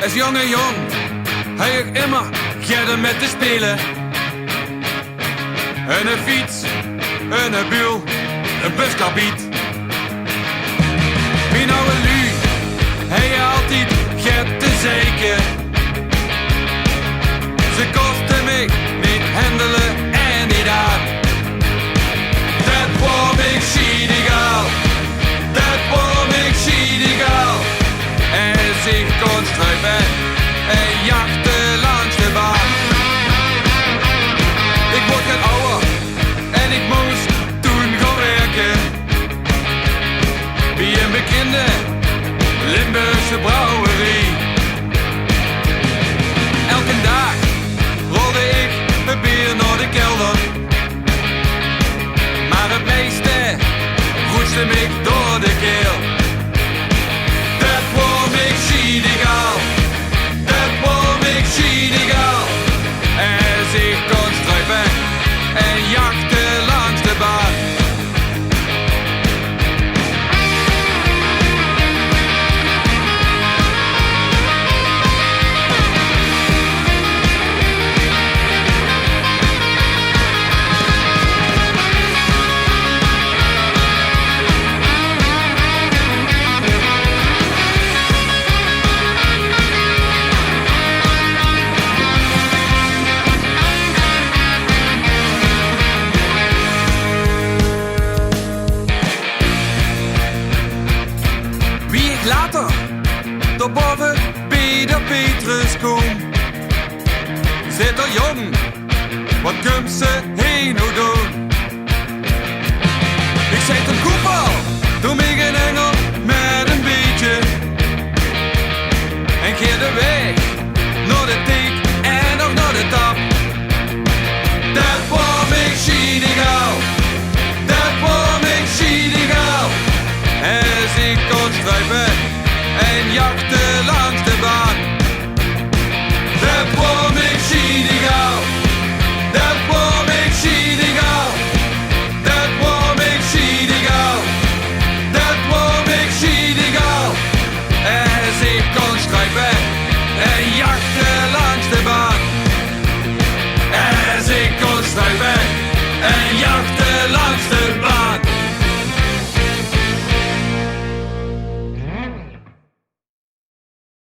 Als jonge jong heb ik immer gedaan met te spelen. En een fiets, en een buil, een buskabiet. Mijn oude lui, hij je altijd get te zeiken. Ze kosten mij niet handelen en niet aan. Dat was ik schiedegaal, dat was ik schiedegaal. En zich kon struipen en jachten langs de baan. Ik word geen ouder en ik moest toen gaan werken. Bij een bekende Limburgse brouwerie. Elke dag rolde ik mijn bier naar de kelder. Maar het meeste roeste me door de keel. Dat was ik schiedegaal, dat was ik schiedegaal. En zich kon struipen en jachten langs de baan. Later, daarboven bij de Petrus kom. Zit er jong, wat komt ze heen nou doen? Ik zet een koepel, doe mij geen engel met een beetje. En keer de weg, naar de dik en nog naar de tap. Dat was ik schiedegaal, dat was ik schiedegaal. En ik kon struipen en jachten langs de baan.